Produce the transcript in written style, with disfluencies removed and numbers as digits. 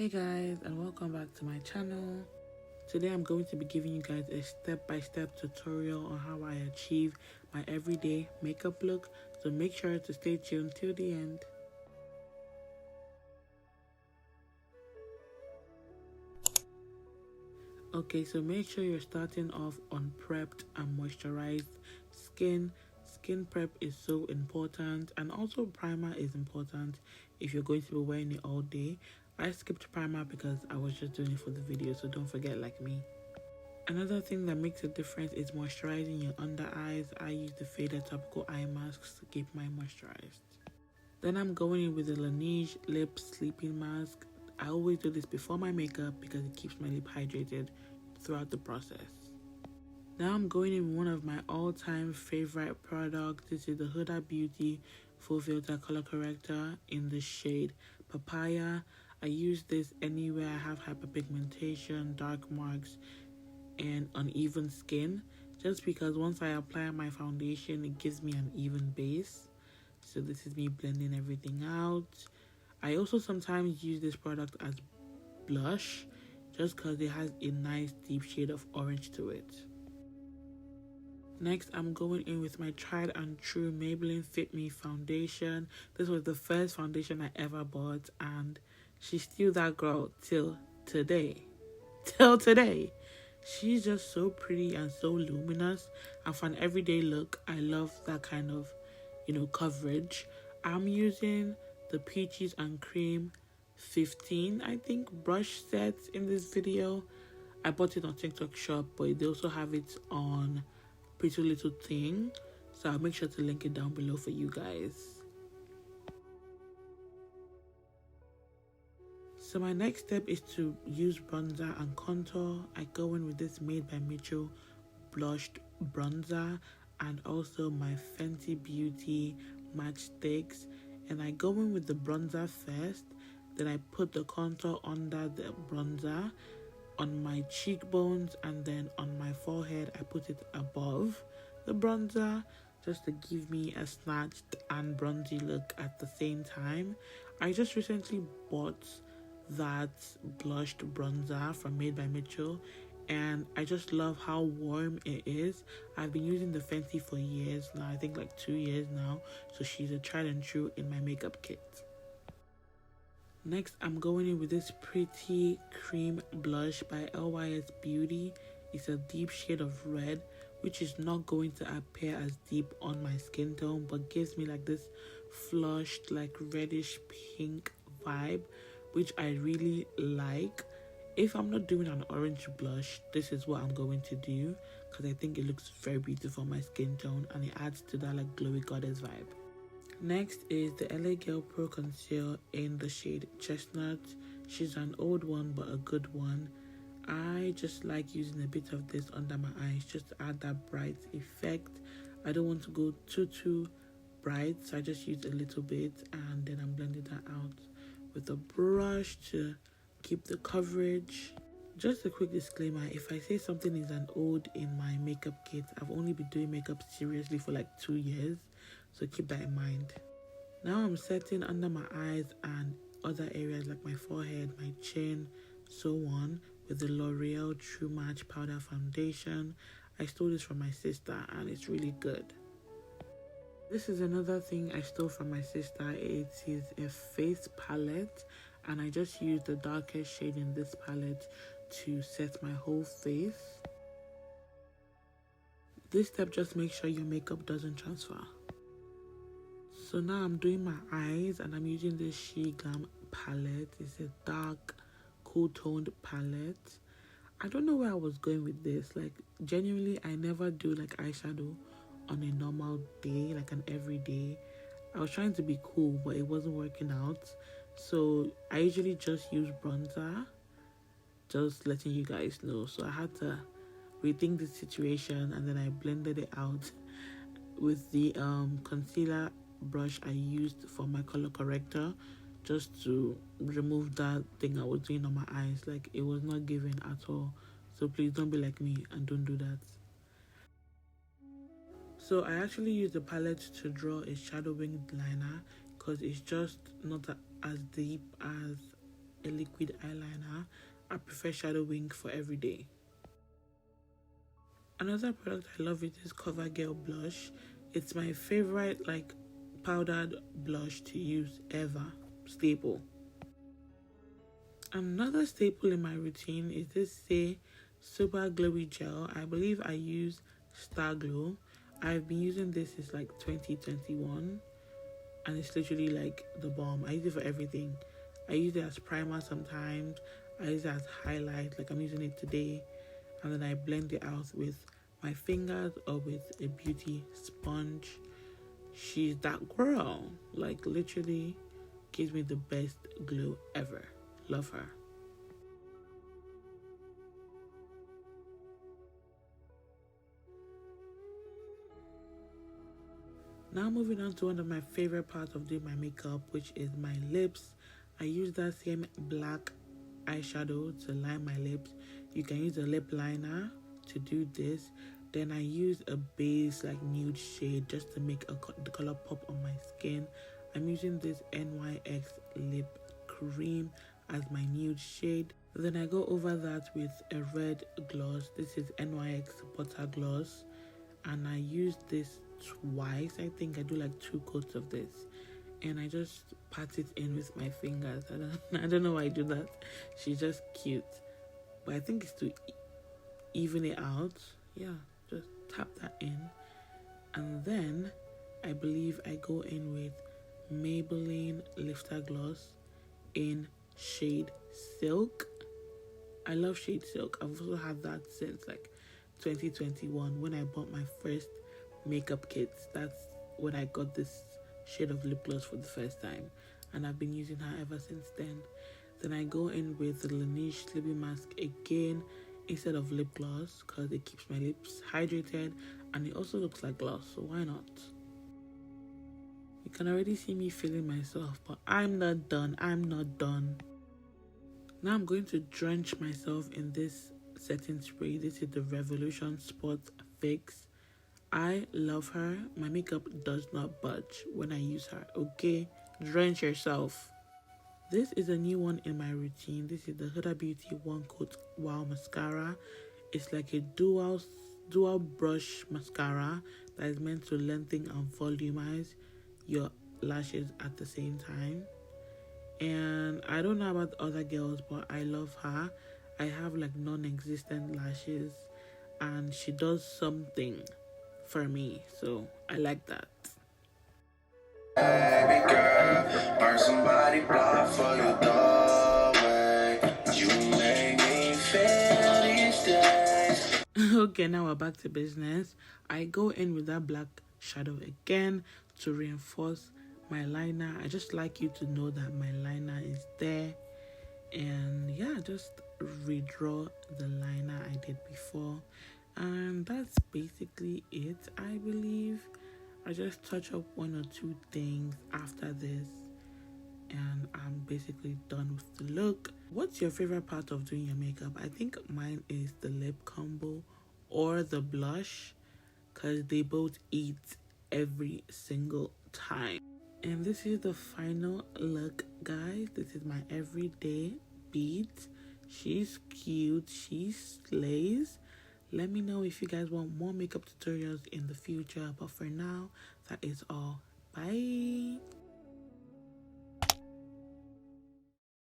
Hey guys, and welcome back to my channel. Today I'm going to be giving you guys a step-by-step tutorial on how I achieve my everyday makeup look, so make sure to stay tuned till the end. Okay, so make sure you're starting off on prepped and moisturized skin. Skin prep is so important, and also primer is important if you're going to be wearing it all day. I skipped primer because I was just doing it for the video, so don't forget like me. Another thing that makes a difference is moisturizing your under eyes. I use the faded topical eye masks to keep mine moisturized. Then I'm going in with the Laneige lip sleeping mask. I always do this before my makeup because it keeps my lip hydrated throughout the process. Now I'm going in with one of my all-time favorite products. This is the Huda Beauty Full Filter Color Corrector in the shade Papaya. I use this anywhere I have hyperpigmentation, dark marks, and uneven skin, just because once I apply my foundation, it gives me an even base. So this is me blending everything out. I also sometimes use this product as blush, just because it has a nice deep shade of orange to it. Next, I'm going in with my tried and true Maybelline Fit Me foundation. This was the first foundation I ever bought, and she's still that girl till today. She's just so pretty and so luminous, and for an everyday look, I love that kind of, coverage. I'm using the Peaches and Cream 15, I think, brush sets in this video. I bought it on TikTok shop, but they also have it on Pretty Little Thing, so I'll make sure to link it down below for you guys. So my next step is to use bronzer and contour. I go in with this Made by Mitchell blushed bronzer and also my Fenty Beauty matchsticks, and I go in with the bronzer first, then I put the contour under the bronzer on my cheekbones, and then on my forehead I put it above the bronzer just to give me a snatched and bronzy look at the same time. I just recently bought that blushed bronzer from Made by Mitchell, and I just love how warm it is. I've been using the Fenty for years now, I think like 2 years now, so she's a tried and true in my makeup kit. Next, I'm going in with this pretty cream blush by LYS Beauty. It's a deep shade of red, which is not going to appear as deep on my skin tone, but gives me like this flushed, like reddish pink vibe, which I really like. If I'm not doing an orange blush, this is what I'm going to do, because I think it looks very beautiful on my skin tone, and it adds to that like glowy goddess vibe. Next is the LA Girl Pro Conceal in the shade Chestnut. She's an old one, but a good one. I just like using a bit of this under my eyes just to add that bright effect. I don't want to go too bright, so I just use a little bit, and then I'm blending that out with a brush to keep the coverage. Just a quick disclaimer, if I say something is an old in my makeup kit, I've only been doing makeup seriously for like 2 years, so keep that in mind. Now I'm setting under my eyes and other areas like my forehead, my chin, so on, with the L'Oreal True Match Powder Foundation. I stole this from my sister and it's really good. This is another thing I stole from my sister. It is a face palette, and I just used the darkest shade in this palette to set my whole face. This step just makes sure your makeup doesn't transfer. So now I'm doing my eyes, and I'm using this Sheglam palette. It's a dark, cool toned palette. I don't know where I was going with this. Like, genuinely, I never do like eyeshadow on a normal day, like an everyday. I was trying to be cool, but it wasn't working out. So I usually just use bronzer, just letting you guys know. So I had to rethink the situation, and then I blended it out with the concealer brush I used for my color corrector, just to remove that thing I was doing on my eyes. Like, it was not giving at all. So please don't be like me and don't do that. So I actually used the palette to draw a shadow winged liner, because it's just not as deep as a liquid eyeliner. I prefer shadow wing for every day. Another product I love is this Covergirl blush. It's my favorite like powdered blush to use ever. Staple. Another staple in my routine is this Saie Super Glowy Gel. I believe I use Starglow. I've been using this since like 2021 and it's literally like the bomb. I use it for everything. I use it as primer sometimes. I use it as highlight, like I'm using it today, and then I blend it out with my fingers or with a beauty sponge. She's that girl. Like literally gives me the best glow ever. Love her. Now moving on to one of my favorite parts of doing my makeup, which is my lips. I use that same black eyeshadow to line my lips. You can use a lip liner to do this. Then I use a base like nude shade just to make the color pop on my skin. I'm using this NYX lip cream as my nude shade. Then I go over that with a red gloss. This is NYX butter gloss, and I use this twice. I think I do like 2 coats of this, and I just pat it in with my fingers. I don't know why I do that. She's just cute, but I think it's to even it out. Yeah, just tap that in, and then I believe I go in with Maybelline lifter gloss in shade Silk. I love shade Silk. I've also had that since like 2021 when I bought my first makeup kits. That's when I got this shade of lip gloss for the first time, and I've been using her ever since then. Then I go in with the Laneige sleeping mask again instead of lip gloss because it keeps my lips hydrated and it also looks like gloss, so why not? You can already see me feeling myself, but I'm not done. Now I'm going to drench myself in this setting spray. This is the Revolution Spot Fix. I love her. My makeup does not budge when I use her, okay? Drench yourself. This is a new one in my routine. This is the Huda Beauty One Coat Wow Mascara. It's like a dual brush mascara that is meant to lengthen and volumize your lashes at the same time. And I don't know about other girls, but I love her. I have like non-existent lashes and she does something for me, so I like that. Baby girl, burn somebody block for your doorway. You make me feel these days. Okay, now we're back to business. I go in with that black shadow again to reinforce my liner. I just like you to know that my liner is there, and yeah, just redraw the liner I did before, and that's basically it. I believe I just touch up 1 or 2 things after this and I'm basically done with the look. What's your favorite part of doing your makeup? I think mine is the lip combo or the blush because they both eat every single time. And this is the final look, guys. This is my everyday beat. She's cute, she slays. Let me know if you guys want more makeup tutorials in the future, but for now, that is all. Bye.